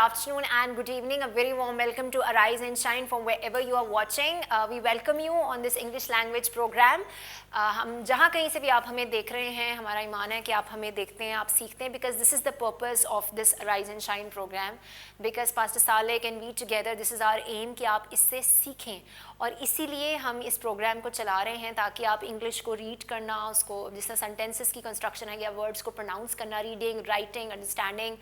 afternoon and good evening. A very warm welcome to Arise and Shine from wherever you are watching. We welcome you on this English language program. हम जहाँ कहीं से भी आप हमें देख रहे हैं, हमारा ईमान है कि आप हमें देखते हैं, आप सीखते हैं, because this is the purpose of this Arise and Shine program. Because Pastor Saleh and we together, this is our aim कि आप इससे सीखें और इसीलिए हम इस प्रोग्राम को चला रहे हैं ताकि आप इंग्लिश को रीड करना, उसको जिस तरह सेंटेंसेस की कंस्ट्रक्शन है या वर्ड्स को प्रोनाउंस करना, रीडिंग, राइटिंग, अंडरस्टैंडिंग,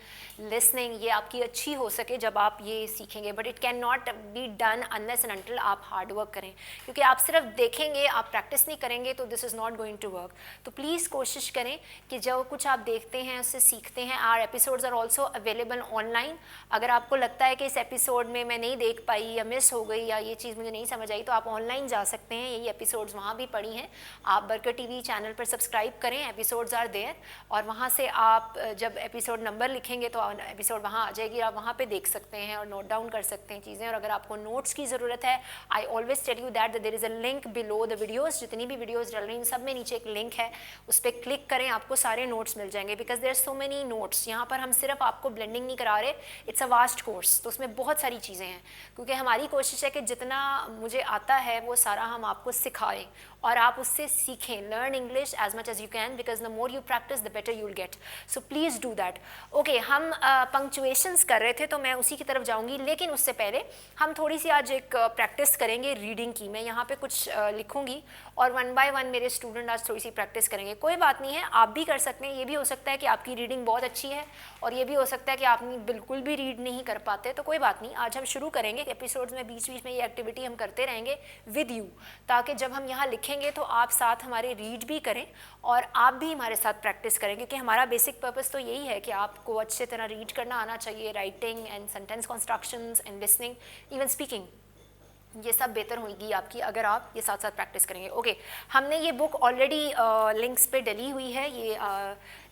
लिसनिंग, ये आपकी अच्छी हो सके जब आप ये सीखेंगे. But it can not be done unless and until आप हार्ड वर्क करें, क्योंकि आप सिर्फ देखेंगे, आप प्रैक्टिस नहीं करेंगे तो this is not going to work. तो प्लीज़ कोशिश करें कि जो कुछ आप देखते हैं उससे सीखते हैं. Our episodes are also available online. अगर आपको लगता है कि इस एपिसोड में मैं नहीं देख पाई या मिस हो गई या ये चीज़ मुझे नहीं समझ आई, तो आप ऑनलाइन जा सकते हैं. यही एपिसोड्स वहाँ भी पड़ी हैं. आप बरकत टीवी चैनल पर सब्सक्राइब करें, एपिसोड्स आर देयर, और वहाँ से आप जब एपिसोड नंबर लिखेंगे तो एपिसोड वहाँ आ जाएगी, आप वहाँ पे देख सकते हैं और नोट डाउन कर सकते हैं चीज़ें. और अगर आपको नोट्स की ज़रूरत है, I always tell you that there is a link below the videos. जितनी भी वीडियोज़ डल रही हैं सब में नीचे एक लिंक है, उस पर क्लिक करें, आपको सारे नोट्स मिल जाएंगे. Because there are so many notes. यहाँ पर हम सिर्फ आपको ब्लेंडिंग नहीं करा रहे, इट्स अ वास्ट कोर्स, तो उसमें बहुत सारी चीज़ें हैं. क्योंकि हमारी कोशिश है कि जितना मुझे आता है वो सारा हम आपको सिखाएं और आप उससे सीखें. Learn English as much as you can, because the more you practice the better you will get. So please do that. Okay, हम पंक्चुएशंस कर रहे थे तो मैं उसी की तरफ जाऊंगी, लेकिन उससे पहले हम थोड़ी सी आज एक प्रैक्टिस करेंगे रीडिंग की. मैं यहाँ पे कुछ लिखूंगी और वन बाय वन मेरे स्टूडेंट आज थोड़ी सी प्रैक्टिस करेंगे. कोई बात नहीं है, आप भी कर सकते हैं. ये भी हो सकता है कि आपकी रीडिंग बहुत अच्छी है और ये भी हो सकता है कि आप बिल्कुल भी रीड नहीं कर पाते, तो कोई बात नहीं. आज हम शुरू करेंगे एपिसोड्स में, बीच बीच में ये एक्टिविटी हम करते रहेंगे विद यू, ताकि जब हम यहाँ लिखेंगे तो आप साथ हमारे रीड भी करें और आप भी हमारे साथ प्रैक्टिस करें. क्योंकि हमारा बेसिक पर्पस तो यही है कि आपको अच्छे तरह रीड करना आना चाहिए, writing and sentence constructions and listening, even speaking, ये सब बेहतर होगी आपकी अगर आप ये साथ साथ प्रैक्टिस करेंगे. ओके, हमने ये बुक ऑलरेडी लिंक्स पे डली हुई है. ये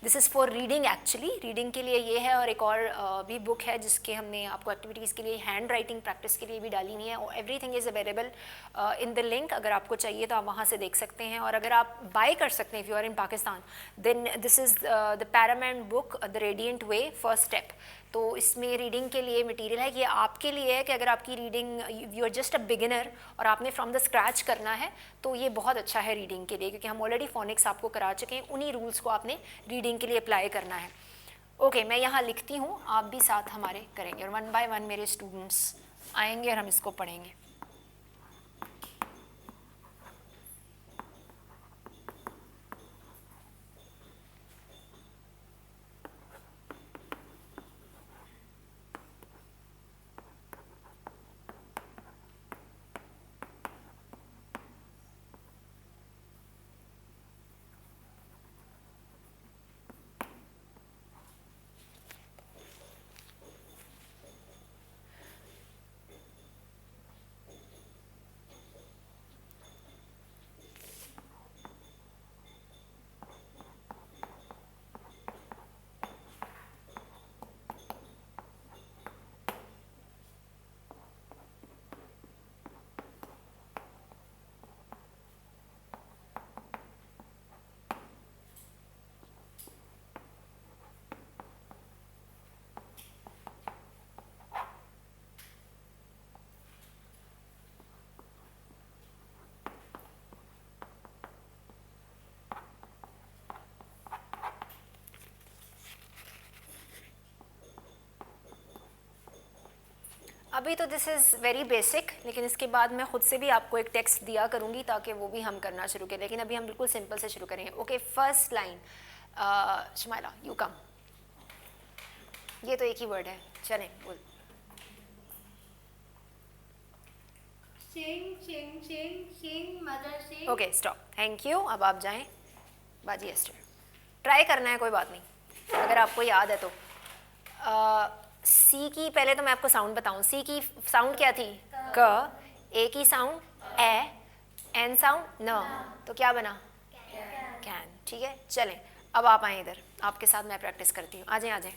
this is for reading, actually reading के लिए ये है. और एक और भी बुक है जिसके हमने आपको एक्टिविटीज़ के लिए, हैंड राइटिंग प्रैक्टिस के लिए भी डाली हुई है. और everything is available in the link. अगर आपको चाहिए तो आप वहाँ से देख सकते हैं. और अगर आप बाय कर सकते हैं, if you are in Pakistan, then this is the paramount book, the radiant way, first step. तो इसमें रीडिंग के लिए मटेरियल है. ये आपके लिए है कि अगर आपकी reading, you are just a beginner और आपने फ्रॉम द स्क्रैच करना है, तो ये बहुत अच्छा है रीडिंग के लिए, क्योंकि हम ऑलरेडी फोनिक्स आपको करा चुके हैं. उन्हीं रूल्स को आपने रीडिंग के लिए अप्लाई करना है. ओके, मैं यहाँ लिखती हूँ, आप भी साथ हमारे करेंगे और वन बाय वन मेरे स्टूडेंट्स आएंगे और हम इसको पढ़ेंगे. अभी तो दिस इज़ वेरी बेसिक, लेकिन इसके बाद मैं खुद से भी आपको एक टेक्स्ट दिया करूँगी ताकि वो भी हम करना शुरू करें. लेकिन अभी हम बिल्कुल सिंपल से शुरू करेंगे. Okay, first line, Shamaila you come. ये तो एक ही वर्ड है, चलें बोल. Okay stop, thank you. अब आप जाएं बाजी एस्टर. ट्राई करना है, कोई बात नहीं अगर आपको याद है तो. सी की पहले तो मैं आपको साउंड बताऊं. सी की साउंड क्या थी? क. ए की साउंड ए. एन साउंड न. तो क्या बना? कैन. ठीक है, चलें अब आप आए इधर, आपके साथ मैं प्रैक्टिस करती हूँ. आ जाएं आ जाएं,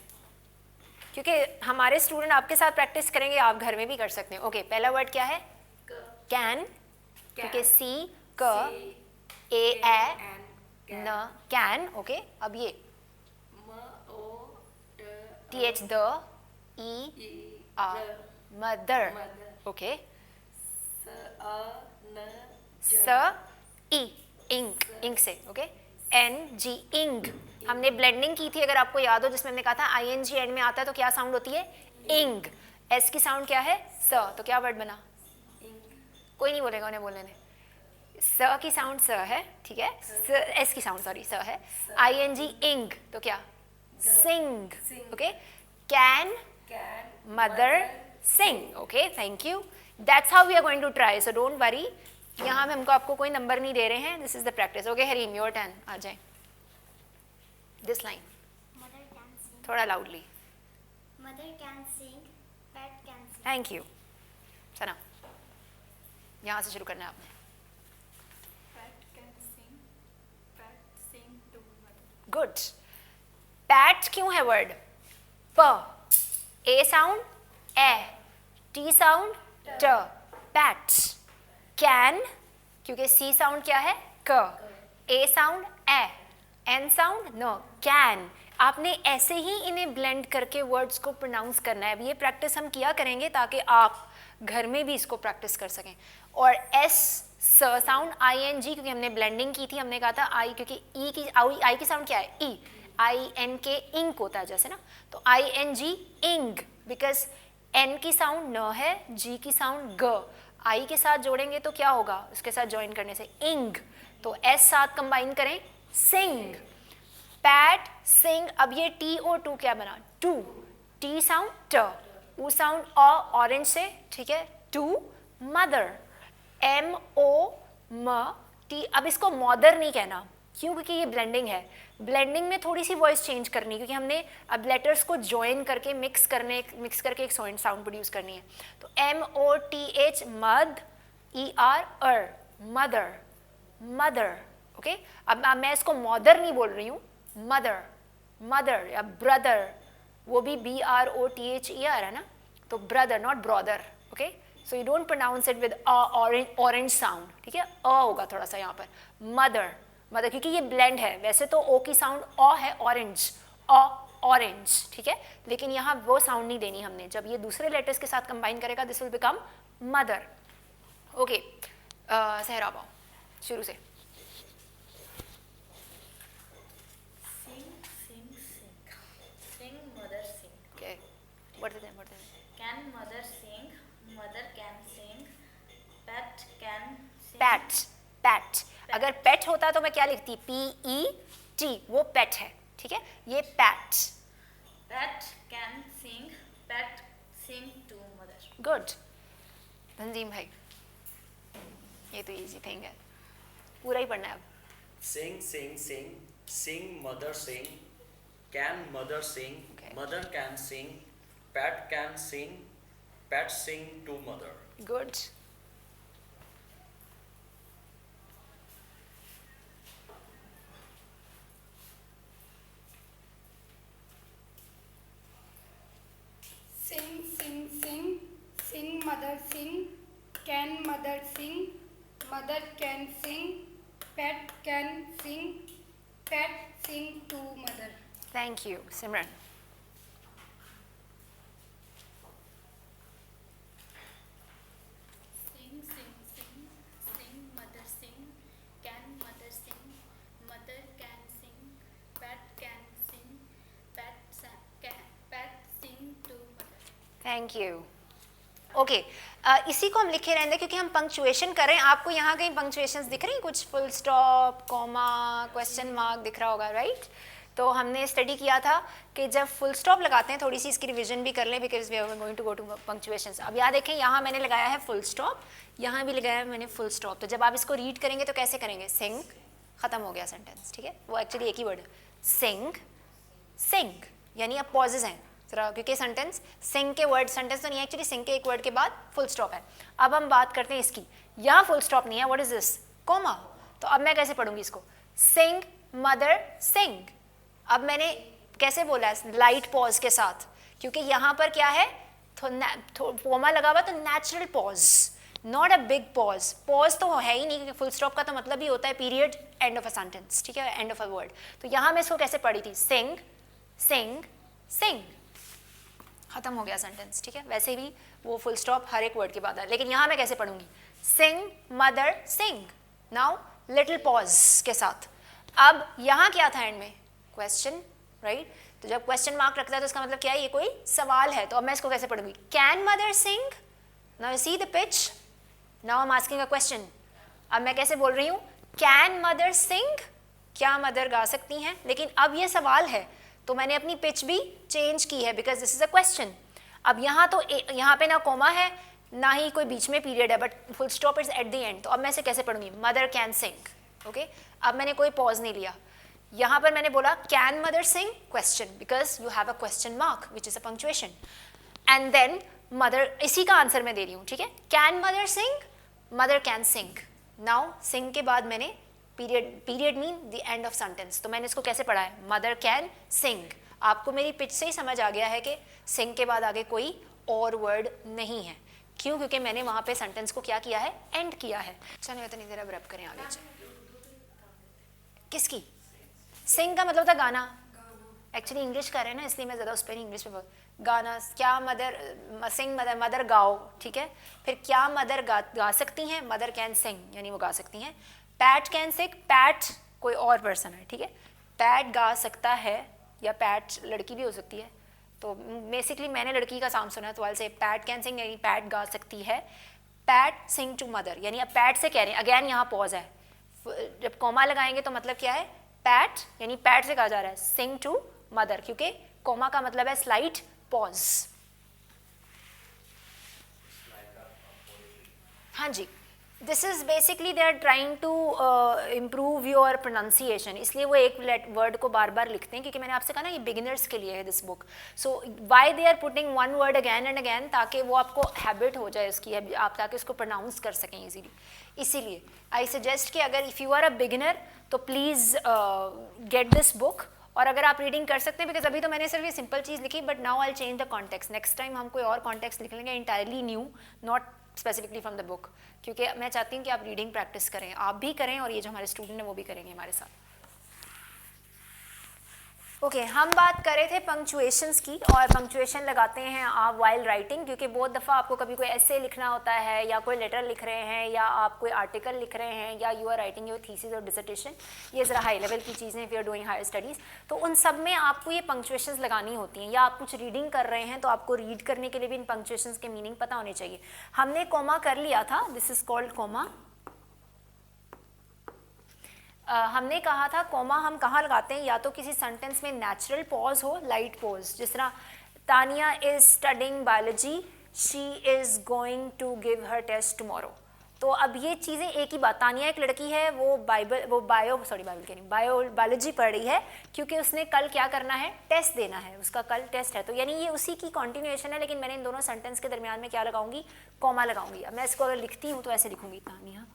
क्योंकि हमारे स्टूडेंट आपके साथ प्रैक्टिस करेंगे, आप घर में भी कर सकते हैं. ओके, पहला वर्ड क्या है? कैन. क्योंकि सी, क, ए, न, कैन. ओके, अब ये T H the, E A mother. Okay. S E ink, ink से. Okay. N G ing. हमने ब्लेंडिंग की थी अगर आपको याद हो, जिसमें हमने कहा था ING एंड में आता है तो क्या साउंड होती है? इंग. S की साउंड क्या है? स. तो क्या वर्ड बना? कोई नहीं बोलेगा, उन्हें बोलने दें. स की साउंड स है, ठीक है. S की साउंड सॉरी स है. ING इंग तो क्या? Sing. Okay. Can mother sing. Okay, thank you. That's how we are going to try, so don't worry. यहाँ में हमको आपको कोई नंबर नहीं दे रहे हैं. This is the practice. Okay Hareem, your turn. आ जाए. दिस लाइन थोड़ा loudly. Mother can sing, pet can sing. Thank you. Sana, यहाँ से शुरू करना है आपने. Pet can sing, pet sing to mother. Good. Pet क्यों है वर्ड? प. ए साउंड ए, टी साउंड ट. पैट. कैन क्योंकि सी साउंड क्या है? क. ए साउंड ए, एन साउंड नो. कैन. आपने ऐसे ही इन्हें ब्लेंड करके वर्ड्स को प्रोनाउंस करना है. अब ये प्रैक्टिस हम किया करेंगे ताकि आप घर में भी इसको प्रैक्टिस कर सकें. और एस स साउंड ING क्योंकि हमने ब्लेंडिंग की थी. हमने कहा था आई क्योंकि ई की आई की साउंड क्या है? ई. INK इंक होता है जैसे ना, तो ING इंग बिकॉज एन की साउंड न है, जी की साउंड ग. आई के साथ जोड़ेंगे तो क्या होगा? उसके साथ ज्वाइन करने से इंग. तो एस साथ कंबाइन करें सिंग. पैट सिंग. अब ये TO2 क्या बना? टू. टी साउंड ट, ऊ साउंड ऑरेंज से, ठीक है. To mother. MOM. अब इसको मदर नहीं कहना, क्यों? क्योंकि ये ब्लेंडिंग है. ब्लेंडिंग में थोड़ी सी वॉइस चेंज करनी क्योंकि हमने अब लेटर्स को ज्वाइन करके मिक्स करके एक साउंड प्रोड्यूस करनी है. तो MOTH मद, ER मदर. मदर. ओके. अब मैं इसको मदर नहीं बोल रही हूँ, मदर. मदर या ब्रदर, वो भी BROTHER है ना, तो brother not brother. Okay. So you don't pronounce it with orange sound, ठीक है. होगा थोड़ा सा यहाँ पर. मदर. मदर क्योंकि ये ब्लेंड है. वैसे तो ओ की साउंड है ऑरेंज, ऑरेंज, ठीक है. लेकिन यहाँ वो साउंड नहीं देनी हमने. जब ये दूसरे लेटर्स के साथ कंबाइन करेगा this will become mother. Okay. सहरा पाओ शुरू से. Sing, mother sing. ओके. बढ़ते हैं. Can mother sing? Mother can sing. Pet can sing. PAT. PAT. अगर पेट होता तो मैं क्या लिखती? PET. वो पेट है, ठीक है. ये pet. Pet can sing. Pet sing to mother. Good. Tanzeem भाई, ये तो इजी थिंग है, पूरा ही पढ़ना है अब. Sing, sing, sing. Sing, mother sing. Can mother sing? Okay. Mother can sing. Pet can sing. Pet sing to mother. Good. Sing, sing, sing. Sing, mother sing. Can mother sing? Mother can sing. Pet can sing. Pet sing to mother. Thank you. Simran. Sing, sing, sing. Sing, mother sing. Can mother sing? Mother can sing. Pet can sing. Pet sing to mother. Thank you. Okay. इसी को हम लिखे रहेंगे क्योंकि हम punctuation कर रहे हैं. आपको यहाँ कहीं पंक्चुएशंस दिख रही हैं? कुछ full stop, comma, question mark दिख रहा होगा, राइट? तो हमने स्टडी किया था कि जब फुल स्टॉप लगाते हैं, थोड़ी सी इसकी रिवीजन भी कर लें because we are going to go to punctuations. अब याद देखें, यहाँ मैंने लगाया है फुल स्टॉप, यहाँ भी लगाया है मैंने फुल स्टॉप. तो जब आप इसको रीड करेंगे तो कैसे करेंगे? सिंग. खत्म हो गया सेंटेंस, ठीक है. वो एक्चुअली एक ही वर्ड है. सिंग, सिंग, यानी अब पॉजेज हैं जरा, क्योंकि सेंटेंस सिंग के वर्ड सेंटेंस तो नहीं है एक्चुअली. सिंग के एक वर्ड के बाद फुल स्टॉप है. अब हम बात करते हैं इसकी. यहाँ फुल स्टॉप नहीं है. What is this? कॉमा. तो अब मैं कैसे पढ़ूंगी इसको? सिंग मदर सिंग. अब मैंने कैसे बोला है? लाइट पॉज के साथ, क्योंकि यहाँ पर क्या है? कॉमा लगा हुआ तो natural pause, not a big pause. Pause तो है ही नहीं क्योंकि फुल स्टॉप का तो मतलब ही होता है period, end of a sentence, ठीक है, एंड ऑफ अ वर्ड. तो यहाँ मैं इसको कैसे पढ़ी थी? सिंग, सिंग, सिंग. खत्म हो गया सेंटेंस, ठीक है। वैसे भी वो फुल स्टॉप हर एक वर्ड के बाद है, लेकिन यहाँ मैं कैसे पढ़ूंगी, सिंग mother sing, now little pause के साथ। अब यहाँ क्या था एंड में, क्वेश्चन, राइट। तो जब क्वेश्चन मार्क रखता है तो इसका मतलब क्या है, ये कोई सवाल है। तो अब मैं इसको कैसे पढ़ूंगी, can mother sing, now you see the pitch, now I am asking a question. अब मैं कैसे बोल रही हूँ, कैन मदर सिंग, क्या मदर गा सकती हैं, लेकिन अब ये सवाल है तो मैंने अपनी पिच भी चेंज की है because this is a question. अब यहाँ तो यहाँ पे ना कोमा है ना ही कोई बीच में पीरियड है, but full stop is at the end. तो अब मैं इसे कैसे पढ़ूंगी, मदर कैन सिंग, ओके। अब मैंने कोई पॉज नहीं लिया, यहाँ पर मैंने बोला can mother sing question, because you have a question mark which is a punctuation, and then mother, इसी का आंसर मैं दे रही हूँ, ठीक है। Can mother sing, mother can sing, now sing के बाद मैंने period mean the end of sentence. तो मैंने इसको कैसे पढ़ा है, मदर कैन सिंग। आपको मेरी पिच से ही समझ आ गया है कि सिंग के बाद आगे कोई और वर्ड नहीं है, क्यों, क्योंकि मैंने वहाँ पे सेंटेंस को क्या किया है, एंड किया है। चलिए मैं तो नहीं दे रहा, रब करें आगे। किसकी, सिंग का मतलब था गाना, एक्चुअली इंग्लिश कर रहे हैं ना, इसलिए मैं ज़्यादा उस पर इंग्लिश में गाना, क्या मदर सिंग, मदर मदर गाओ, ठीक है। फिर क्या मदर गा सकती हैं, मदर कैन सिंग, यानी वो गा सकती हैं। पैट कैन सिंग, पैट कोई और पर्सन है, ठीक है। पैट गा सकता है, या पैट लड़की भी हो सकती है, तो बेसिकली मैंने लड़की का साम सुना, तो वाल से पैट कैन सिंग, यानी पैट गा सकती है। पैट सिंग टू मदर, यानी अब पैट से कह रहे हैं, अगेन यहाँ पॉज है, जब कॉमा लगाएंगे तो मतलब क्या है, पैट, यानी पैट से कहा जा रहा है सिंग टू मदर, क्योंकि कॉमा का मतलब है स्लाइट पॉज। हाँ जी, this is basically they are trying to improve your pronunciation, इसलिए वो एक वर्ड को बार बार लिखते हैं, क्योंकि मैंने आपसे कहा ना ये बिगिनर्स के लिए है this book. So why they are putting one word again and again, ताकि वो आपको हैबिट हो जाए उसकी, आप ताकि उसको प्रोनाउंस कर सकें इजीली। इसीलिए आई सजेस्ट कि अगर if you are a beginner तो प्लीज़ गेट दिस बुक, और अगर आप रीडिंग कर सकते हैं, बिकॉज अभी तो मैंने सिर्फ ये सिंपल चीज़ लिखी, but now I change the context, next time हम कोई और कॉन्टेक्स्ट लिख लेंगे entirely new, not specifically from the book, क्योंकि मैं चाहती हूँ कि आप रीडिंग प्रैक्टिस करें, आप भी करें और ये जो हमारे स्टूडेंट हैं वो भी करेंगे हमारे साथ। ओके, हम बात कर रहे थे पंक्चुएशंस की, और पंक्चुएशन लगाते हैं आप वाइल राइटिंग, क्योंकि बहुत दफ़ा आपको कभी कोई ऐसे लिखना होता है, या कोई लेटर लिख रहे हैं, या आप कोई आर्टिकल लिख रहे हैं, या you are writing your thesis और डिसर्टेशन, ये ज़रा हाई लेवल की चीज़ें, if you are doing higher studies, तो उन सब में आपको ये पंक्चुएशंस लगानी होती हैं, या आप कुछ रीडिंग कर रहे हैं तो आपको रीड करने के लिए भी इन पंक्चुएशंस के मीनिंग पता होने चाहिए। हमने कॉमा कर लिया था, दिस इज़ कॉल्ड कॉमा। हमने कहा था कॉमा हम कहाँ लगाते हैं, या तो किसी सेंटेंस में नेचुरल पॉज हो, लाइट पॉज, जिस तरह Tania is studying biology, she is going to give her test tomorrow. तो अब ये चीज़ें एक ही बात, तानिया एक लड़की है, वो बायोलॉजी पढ़ रही है, क्योंकि उसने कल क्या करना है, टेस्ट देना है, उसका कल टेस्ट है, तो यानी ये उसी की कॉन्टिन्यूएशन है, लेकिन मैंने इन दोनों सेंटेंस के दरमियान में क्या लगाऊंगी, कॉमा लगाऊंगी। अब मैं इसको अगर लिखती हूँ तो ऐसे लिखूंगी, Tania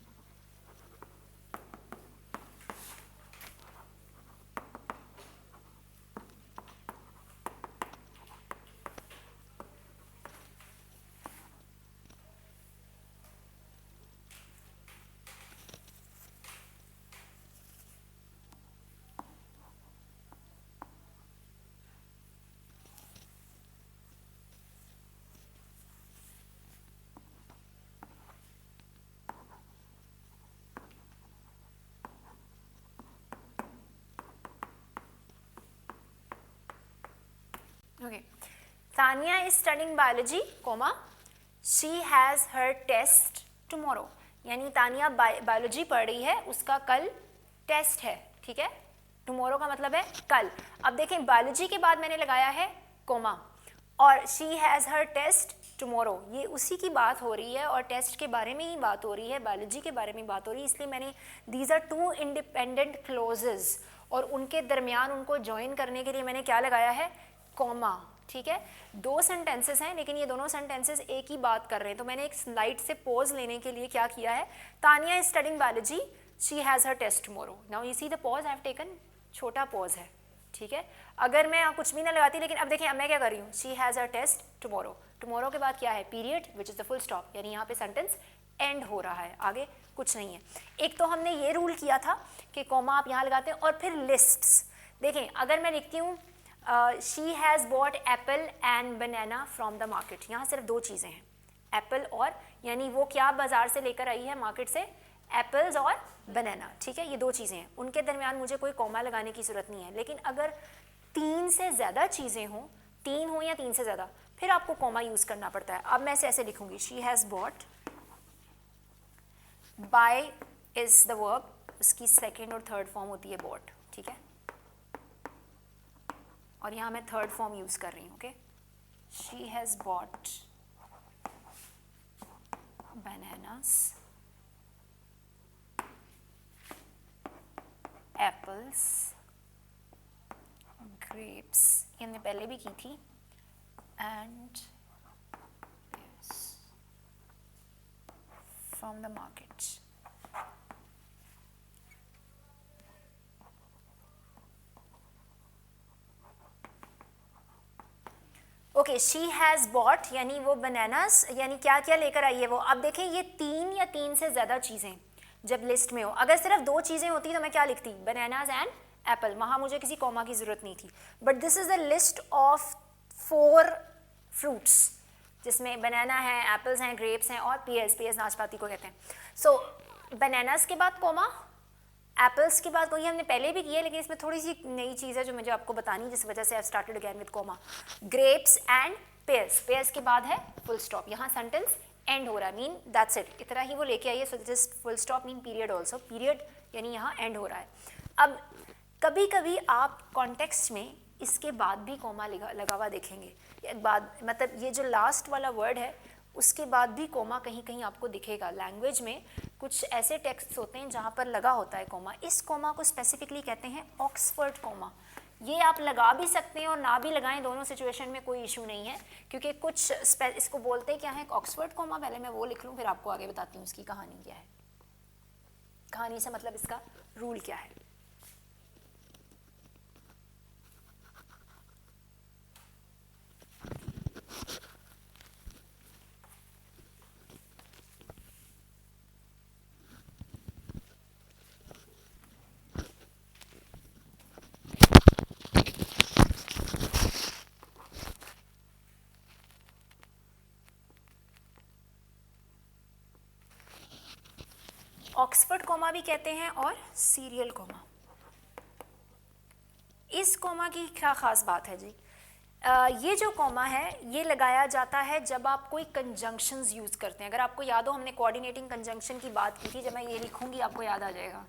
Okay. Tanya is studying biology, comma, she has her test tomorrow. यानी तानिया बायोलॉजी पढ़ रही है, उसका कल टेस्ट है, ठीक है। टुमारो का मतलब है कल। अब देखें, बायोलॉजी के बाद मैंने लगाया है कोमा, और she has her test tomorrow, ये उसी की बात हो रही है, और टेस्ट के बारे में ही बात हो रही है, बायोलॉजी के बारे में बात हो रही है, इसलिए मैंने these are two independent clauses, और उनके दरमियान उनको ज्वाइन करने के लिए मैंने क्या लगाया है, कॉमा, ठीक है। दो सेंटेंसेस हैं, लेकिन ये दोनों सेंटेंसेस एक ही बात कर रहे हैं, तो मैंने एक स्लाइड से पॉज लेने के लिए क्या किया है, Tania is studying biology, she has her test tomorrow. Now you see the pause I have taken, छोटा पॉज है, ठीक है। अगर मैं कुछ भी ना लगाती, लेकिन अब देखिए अब मैं क्या कर रही हूँ, she has her test tomorrow, tomorrow के बाद क्या है, period which is the full stop, यानी यहाँ पे सेंटेंस एंड हो रहा है, आगे कुछ नहीं है। एक तो हमने ये रूल किया था कि कॉमा आप यहाँ लगाते हैं, और फिर लिस्ट्स। देखें, अगर मैं लिखती हूँ she has bot Apple and banana from the market. यहाँ सिर्फ दो चीज़ें हैं, एप्पल और, यानी वो क्या बाजार से लेकर आई है मार्केट से, एप्पल्स और बनाना, ठीक है, ये दो चीज़ें हैं, उनके दरमियान मुझे कोई कॉमा लगाने की ज़रूरत नहीं है। लेकिन अगर तीन से ज़्यादा चीज़ें हों, तीन हो या तीन से ज़्यादा, फिर आपको कॉमा यूज़ करना पड़ता है। अब मैं इसे ऐसे लिखूँगी, she has bought, buy is the verb, उसकी सेकेंड और थर्ड फॉर्म होती है बॉट, ठीक है, और यहाँ मैं थर्ड फॉर्म यूज़ कर रही हूँ, okay. She has bot bananas, apples, grapes, ये हमने पहले भी की थी, and yes, from the market. Okay, she has bot यानी वो बनानास, यानी क्या क्या लेकर आई है वो। अब देखें ये तीन या तीन से ज़्यादा चीज़ें जब लिस्ट में हो, अगर सिर्फ दो चीज़ें होती तो मैं क्या लिखती, बनानास एंड एप्पल, वहाँ मुझे किसी कॉमा की ज़रूरत नहीं थी। But this is the list of 4 fruits जिसमें बनाना है, एप्पल्स हैं, ग्रेप्स हैं और पेयर्स नाशपाती को कहते हैं। सो बनानास के बाद कॉमा, एप्पल्स के बाद कोई हमने पहले भी की है, लेकिन इसमें थोड़ी सी नई चीज़ है जो मुझे आपको बतानी, जिस वजह से I started again with comma. Grapes and pairs के बाद है फुल स्टॉप, यहाँ सेंटेंस एंड हो रहा है, मीन दैट्स इट, इतना ही वो लेके आई है। So this full stop mean period also, period यानी यहाँ एंड हो रहा है। अब कभी कभी आप कॉन्टेक्स्ट में इसके बाद भी कॉमा लगा हुआ देखेंगे, एक बाद मतलब ये जो लास्ट वाला वर्ड है उसके बाद भी कोमा कहीं कहीं आपको दिखेगा। लैंग्वेज में कुछ ऐसे टेक्स्ट होते हैं जहाँ पर लगा होता है कोमा, इस कोमा को स्पेसिफिकली कहते हैं ऑक्सफोर्ड कोमा। ये आप लगा भी सकते हैं और ना भी लगाएं, दोनों सिचुएशन में कोई इशू नहीं है, क्योंकि कुछ इसको बोलते हैं क्या है ऑक्सफोर्ड कोमा। पहले मैं वो लिख लूँ फिर आपको आगे बताती हूँ इसकी कहानी क्या है, कहानी से मतलब इसका रूल क्या है। ऑक्सफोर्ड कोमा भी कहते हैं और सीरियल कोमा। इस कोमा की क्या ख़ास बात है जी, ये जो कोमा है ये लगाया जाता है जब आप कोई कंजंक्शंस यूज़ करते हैं। अगर आपको याद हो हमने कोऑर्डिनेटिंग कंजंक्शन की बात की थी, जब मैं ये लिखूंगी आपको याद आ जाएगा,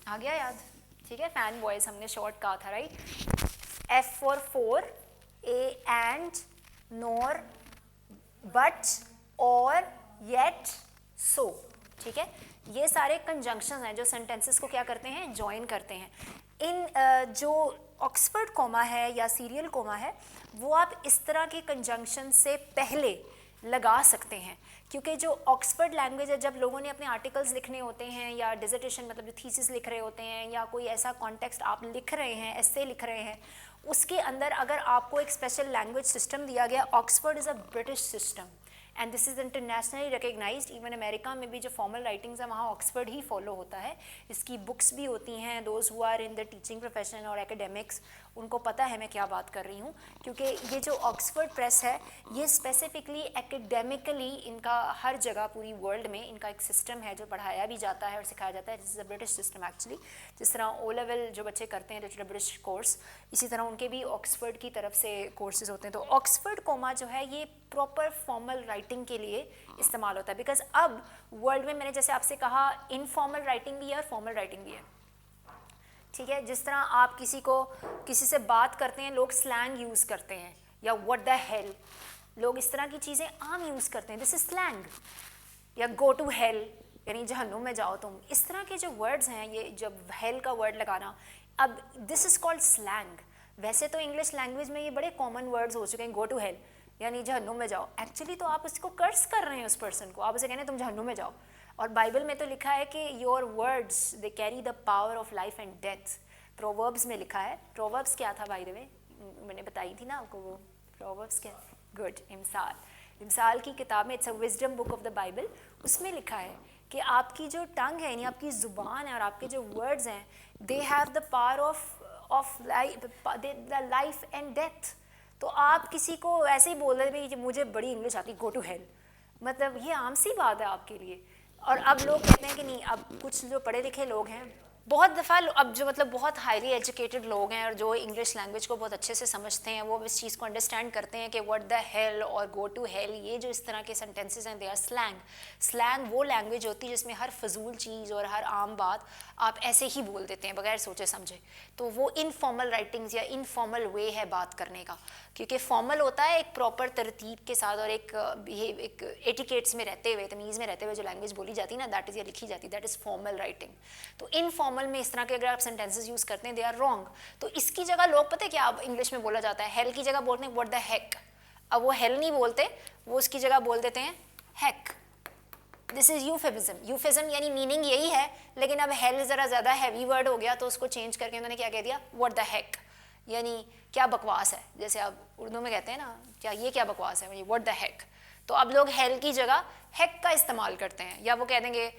आ गया याद, ठीक है। फैन बॉयज हमने शॉर्ट कहा था, right. F for, A and, NOR, but, और, येट, सो, ठीक है। ये सारे कंजंक्शंस हैं जो सेंटेंसेस को क्या करते हैं, जॉइन करते हैं। इन जो ऑक्सफोर्ड कोमा है या सीरियल कोमा है वो आप इस तरह के कंजंक्शन से पहले लगा सकते हैं, क्योंकि जो ऑक्सफोर्ड लैंग्वेज है, जब लोगों ने अपने आर्टिकल्स लिखने होते हैं या डिसर्टेशन मतलब जो थीसिस लिख रहे होते हैं या कोई ऐसा कॉन्टेक्स्ट आप लिख रहे हैं, एस्से लिख रहे हैं, उसके अंदर अगर आपको एक स्पेशल लैंग्वेज सिस्टम दिया गया, Oxford is a British system and this is internationally recognised. Even America में भी जो फॉर्मल राइटिंग्स है वहाँ ऑक्सफोर्ड ही फॉलो होता है। इसकी बुक्स भी होती हैं, those who are in the teaching profession और एकेडमिक्स उनको पता है मैं क्या बात कर रही हूँ, क्योंकि ये जो ऑक्सफोर्ड प्रेस है ये स्पेसिफिकली एकेडमिकली इनका हर जगह पूरी वर्ल्ड में इनका एक सिस्टम है जो पढ़ाया भी जाता है और सिखाया जाता है। This is a British system actually. जिस तरह ओ लेवल जो बच्चे करते हैं जो ब्रिटिश कोर्स, इसी तरह उनके भी ऑक्सफोर्ड की तरफ से कोर्सेज होते हैं। तो ऑक्सफोर्ड कोमा जो है ये प्रॉपर फॉर्मल राइटिंग के लिए इस्तेमाल होता है, बिकॉज अब वर्ल्ड में मैंने जैसे आपसे कहा इनफॉर्मल राइटिंग भी है और फॉर्मल राइटिंग भी है, ठीक है। जिस तरह आप किसी से बात करते हैं लोग स्लैंग यूज़ करते हैं, या व्हाट द हेल, लोग इस तरह की चीज़ें आम यूज़ करते हैं, दिस इज स्लैंग। या गो टू हेल यानी जहन्नुम में जाओ तुम, इस तरह के जो वर्ड्स हैं, ये जब हेल का वर्ड लगाना, अब दिस इज़ कॉल्ड स्लैंग। वैसे तो इंग्लिश लैंग्वेज में ये बड़े कॉमन वर्ड्स हो चुके हैं, गो टू हेल यानी जहन्नुम में जाओ। एक्चुअली तो आप उसको कर्स कर रहे हैं उस पर्सन को, आप उसे कहने तुम जहन्नुम में जाओ। और बाइबल में तो लिखा है कि your words they carry the power of life and death. Proverbs में लिखा है, प्रोवर्ब्स क्या था बाय द वे, मैंने बताई थी ना आपको वो प्रोवर्ब्स क्या, गुड, इमसाल। मिसाल की किताब में, it's a wisdom book of the Bible, उसमें लिखा है कि आपकी जो टंग है, यानी आपकी ज़ुबान है और आपके जो वर्ड्स हैं, they have the power of life and death. तो आप किसी को ऐसे ही बोल रहे हैं मुझे बड़ी इंग्लिश आती, गो टू हेल, मतलब ये आम सी बात है आपके लिए। और अब लोग कहते हैं कि नहीं, अब कुछ जो पढ़े लिखे लोग हैं, बहुत दफ़ा अब जो मतलब बहुत हाईली एजुकेटेड लोग हैं और जो इंग्लिश लैंग्वेज को बहुत अच्छे से समझते हैं, वो इस चीज़ को अंडरस्टैंड करते हैं कि व्हाट द हेल और गो टू हेल, ये जो इस तरह के सेंटेंसेस हैं, दे आर स्लैंग। स्लैंग वो लैंग्वेज होती है जिसमें हर फजूल चीज़ और हर आम बात आप ऐसे ही बोल देते हैं बगैर सोचे समझे। तो वो इनफॉर्मल राइटिंग्स या इनफॉर्मल वे है बात करने का, क्योंकि फॉर्मल होता है एक प्रॉपर तरतीब के साथ और एक एटिकेट्स में रहते हुए, तमीज़ में रहते हुए जो लैंग्वेज बोली जाती है ना, दैट इज़ या लिखी जाती है, दैट इज़ फॉर्मल राइटिंग। तो इनफॉर्मल में इस तरह के अगर आप सेंटेंसेस यूज़ करते हैं, दे आर रॉन्ग। तो इसकी जगह लोग पता है क्या अब इंग्लिश में बोला जाता है, हेल की जगह बोलते हैं व्हाट द हेक। अब वो हेल नहीं बोलते, वो उसकी जगह बोल देते हैं hack. This is euphemism. Euphemism यानी मीनिंग यही है, लेकिन अब हेल ज़रा ज़्यादा हैवी वर्ड हो गया तो उसको चेंज करके उन्होंने क्या कह दिया, व्हाट द हेक, यानी क्या बकवास है। जैसे आप उर्दू में कहते हैं ना, क्या ये क्या बकवास है, व्हाट द हेक। तो अब लोग हेल की जगह हैक का इस्तेमाल करते हैं, या वो कह देंगे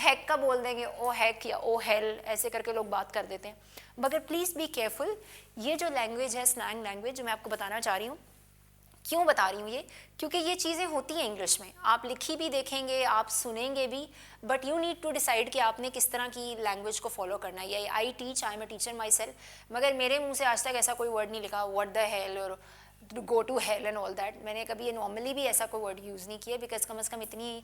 हैक का बोल देंगे, ओ हैक या ओ हेल, ऐसे करके लोग बात कर देते हैं। मगर प्लीज़ बी केयरफुल, ये जो लैंग्वेज है स्लैंग लैंग्वेज जो मैं आपको बताना चाह रही हूँ, क्यों बता रही हूँ ये, क्योंकि ये चीज़ें होती हैं इंग्लिश में, आप लिखी भी देखेंगे, आप सुनेंगे भी, but you need to decide कि आपने किस तरह की लैंग्वेज को फॉलो करना है। ये I am a teacher my self, मगर मेरे मुंह से आज तक ऐसा कोई वर्ड नहीं लिखा व्हाट द हेल और go to hell and all that. मैंने कभी ये नॉर्मली भी ऐसा कोई वर्ड यूज़ नहीं किया, बिकॉज कम अज़ कम इतनी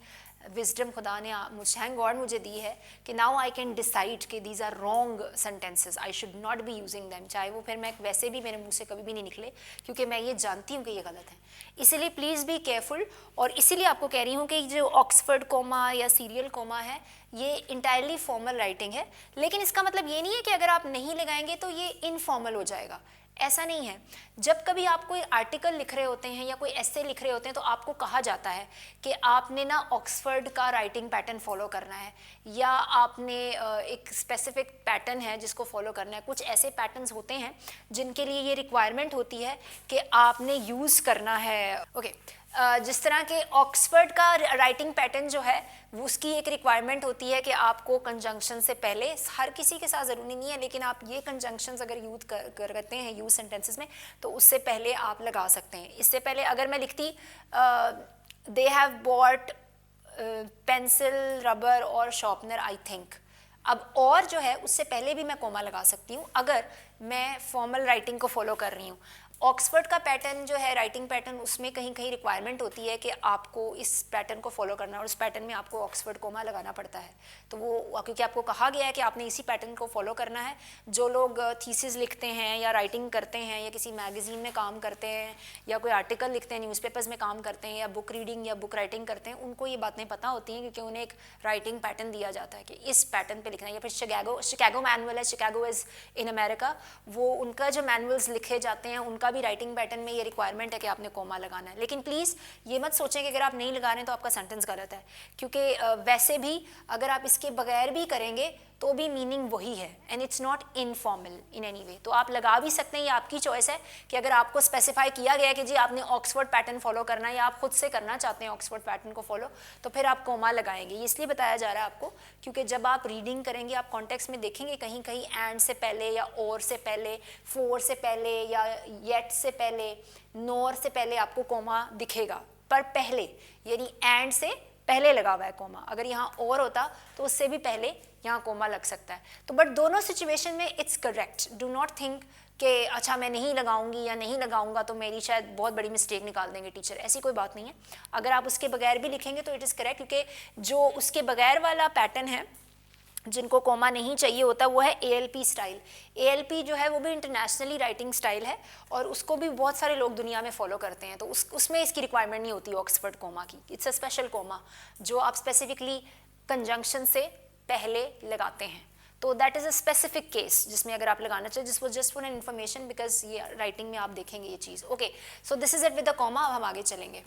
विजडम खुदा ने थैंक गॉड मुझे दी है कि नाउ आई कैन डिसाइड कि these are wrong sentences, I should not be using them, चाहे वो फिर मैं वैसे भी मेरे मुंह से कभी भी नहीं निकले, क्योंकि मैं ये जानती हूँ कि ये गलत है। इसीलिए प्लीज़ बी केयरफुल। और इसीलिए आपको कह रही हूँ कि जो ऑक्सफर्ड कोमा या सीरियल कोमा है, ये इंटायरली फॉर्मल राइटिंग है, लेकिन इसका मतलब ये नहीं है कि अगर आप नहीं लगाएंगे तो ये इनफॉर्मल हो जाएगा, ऐसा नहीं है। जब कभी आप कोई आर्टिकल लिख रहे होते हैं या कोई एस्से लिख रहे होते हैं, तो आपको कहा जाता है कि आपने ना ऑक्सफर्ड का राइटिंग पैटर्न फॉलो करना है, या आपने एक स्पेसिफिक पैटर्न है जिसको फॉलो करना है। कुछ ऐसे पैटर्न्स होते हैं जिनके लिए ये रिक्वायरमेंट होती है कि आपने यूज़ करना है। ओके, जिस तरह के ऑक्सफर्ड का राइटिंग पैटर्न जो है, वो उसकी एक रिक्वायरमेंट होती है कि आपको कंजंक्शन से पहले, हर किसी के साथ ज़रूरी नहीं है, लेकिन आप ये कंजंक्शंस अगर यूज़ करते हैं यूज़ सेंटेंसेस में, तो उससे पहले आप लगा सकते हैं। इससे पहले अगर मैं लिखती they have bought pencil, rubber और शार्पनर आई थिंक, अब और जो है उससे पहले भी मैं कोमा लगा सकती हूँ अगर मैं फॉर्मल राइटिंग को फॉलो कर रही हूँ। ऑक्सफर्ड का पैटर्न जो है राइटिंग पैटर्न, उसमें कहीं कहीं रिक्वायरमेंट होती है कि आपको इस पैटर्न को फॉलो करना है और उस पैटर्न में आपको ऑक्सफर्ड कोमा लगाना पड़ता है। तो वो क्योंकि आपको कहा गया है कि आपने इसी पैटर्न को फॉलो करना है। जो लोग थीसिस लिखते हैं या राइटिंग करते हैं या किसी मैगज़ीन में काम करते हैं या कोई आर्टिकल लिखते हैं, न्यूज़पेपर्स में काम करते हैं या बुक रीडिंग या बुक राइटिंग करते हैं, उनको ये बातें पता होती हैं क्योंकि उन्हें एक राइटिंग पैटर्न दिया जाता है कि इस पैटर्न पर लिखना है। या फिर शिकागो मैनुअल है, शिकागो इज़ इन अमेरिका, वो उनका जो मैनुअल्स लिखे जाते हैं उनका भी राइटिंग पैटर्न में ये रिक्वायरमेंट है कि आपने कोमा लगाना है। लेकिन प्लीज़ ये मत सोचें कि अगर आप नहीं लगा रहे हैं तो आपका सेंटेंस गलत है, क्योंकि वैसे भी अगर आप इसके बगैर भी करेंगे तो भी मीनिंग वही है, and it's not informal in any way. तो आप लगा भी सकते हैं, ये आपकी चॉइस है कि अगर आपको स्पेसिफाई किया गया है कि जी आपने ऑक्सफोर्ड पैटर्न फॉलो करना है या आप खुद से करना चाहते हैं ऑक्सफोर्ड पैटर्न को फॉलो, तो फिर आप कोमा लगाएंगे। ये इसलिए बताया जा रहा है आपको क्योंकि जब आप रीडिंग करेंगे आप कॉन्टेक्स्ट में देखेंगे कहीं कहीं एंड से पहले या और से पहले, फोर से पहले या येट से पहले, नोर से पहले आपको कोमा दिखेगा, पर पहले यानी एंड से पहले लगा हुआ है कोमा। अगर यहाँ और होता तो उससे भी पहले यहाँ कोमा लग सकता है। तो बट दोनों सिचुएशन में it's correct. Do not think कि अच्छा मैं नहीं लगाऊंगी या नहीं लगाऊंगा तो मेरी शायद बहुत बड़ी मिस्टेक निकाल देंगे टीचर, ऐसी कोई बात नहीं है। अगर आप उसके बगैर भी लिखेंगे तो इट इज़ करेक्ट, क्योंकि जो उसके बगैर वाला पैटर्न है जिनको कोमा नहीं चाहिए होता वो है ALP स्टाइल। ALP जो है वो भी इंटरनेशनली राइटिंग स्टाइल है और उसको भी बहुत सारे लोग दुनिया में फॉलो करते हैं। तो उसमें इसकी रिक्वायरमेंट नहीं होती ऑक्सफर्ड कोमा की। इट्स अ स्पेशल कोमा जो आप स्पेसिफिकली कंजंक्शन से पहले लगाते हैं। तो that is a specific case जिसमें अगर आप लगाना चाहिए, जिस वो just for an information, because ये राइटिंग में आप देखेंगे ये चीज़। Okay, so this is it with the comma. अब हम आगे चलेंगे।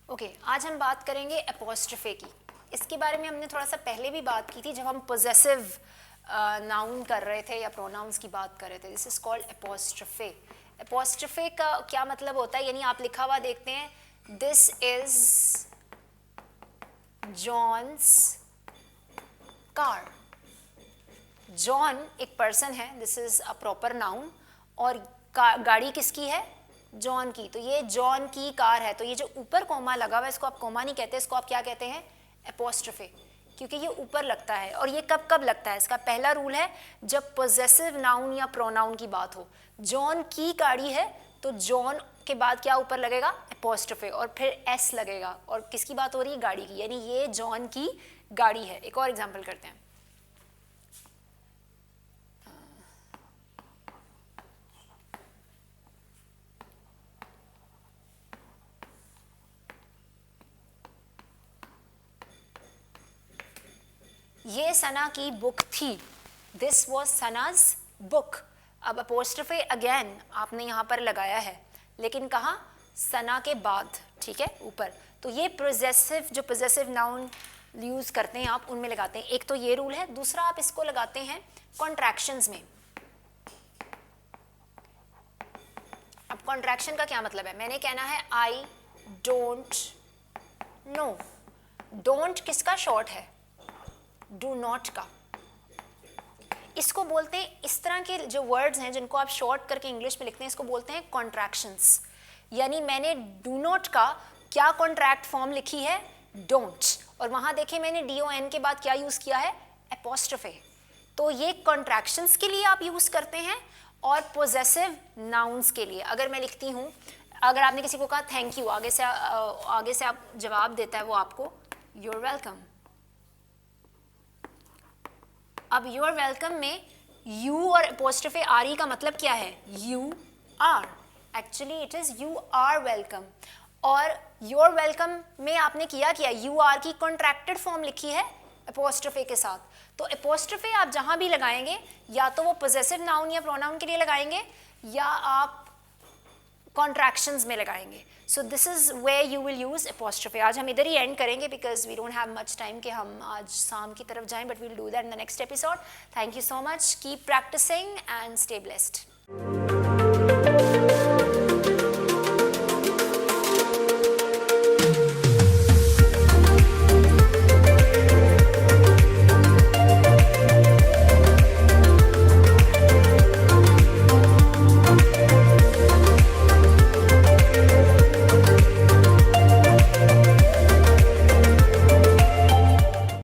ओके, आज हम बात करेंगे एपोस्ट्रोफे की। इसके बारे में हमने थोड़ा सा पहले भी बात की थी जब हम पोजेसिव नाउन कर रहे थे या प्रोनाउंस की बात कर रहे थे. This is called apostrophe. Apostrophe का क्या मतलब होता है, यानी आप लिखा हुआ देखते हैं, this is John's car. John एक पर्सन है, this is a proper noun, और गाड़ी किसकी है, जॉन की. तो ये जॉन की कार है. तो ये जो ऊपर कोमा लगा हुआ है, इसको आप कोमा नहीं कहते, इसको आप क्या कहते हैं, एपोस्ट्रोफे, क्योंकि ये ऊपर लगता है. और ये कब कब लगता है, इसका पहला रूल है जब पोजेसिव नाउन या प्रोनाउन की बात हो. जॉन की गाड़ी है तो जॉन के बाद क्या ऊपर लगेगा, एपोस्ट्रोफे, और फिर एस लगेगा. और किसकी बात हो रही है, गाड़ी की, यानी ये जॉन की गाड़ी है. एक और एग्जांपल करते हैं. ये सना की बुक थी. This was Sana's book. अब अपोस्ट्रोफे अगेन आपने यहाँ पर लगाया है, लेकिन कहाँ, सना के बाद, ठीक है, ऊपर. तो ये पोजेसिव, जो पोजेसिव नाउन यूज करते हैं आप, उनमें लगाते हैं. एक तो ये रूल है. दूसरा आप इसको लगाते हैं कॉन्ट्रैक्शंस में. अब कॉन्ट्रैक्शन का क्या मतलब है, मैंने कहना है आई डोंट नो. डोंट किसका शॉर्ट है, डू नॉट का. इसको बोलते हैं, इस तरह के जो वर्ड्स हैं जिनको आप शॉर्ट करके इंग्लिश में लिखते हैं, इसको बोलते हैं कॉन्ट्रैक्शंस. यानी मैंने डू नॉट का क्या कॉन्ट्रैक्ट फॉर्म लिखी है, डोंट, और वहां देखें मैंने DON के बाद क्या यूज किया है, एपोस्ट्रोफे. तो ये कॉन्ट्रैक्शंस के लिए आप यूज करते हैं और पोजेसिव नाउन्स के लिए. अगर मैं लिखती हूँ, अगर आपने किसी को कहा थैंक यू, आगे से आप जवाब देता है वो आपको, यू आर वेलकम. अब यू आर वेलकम में यू और एपोस्ट्रोफे RE का मतलब क्या है, you are. Actually it is you are welcome. और योर वेलकम में आपने किया यू आर की कॉन्ट्रैक्टेड फॉर्म लिखी है एपोस्ट्रोफे के साथ. तो एपोस्ट्रोफे आप जहां भी लगाएंगे, या तो वो पोजेसिव नाउन या प्रोनाउन के लिए लगाएंगे, या आप कॉन्ट्रैक्शंस में लगाएंगे. So this is where you will use apostrophe. आज हम इधर ही एंड करेंगे because we don't have much time कि हम आज शाम की तरफ जाएं, but we will do that in the next episode. Thank you so much. Keep practising and stay blessed.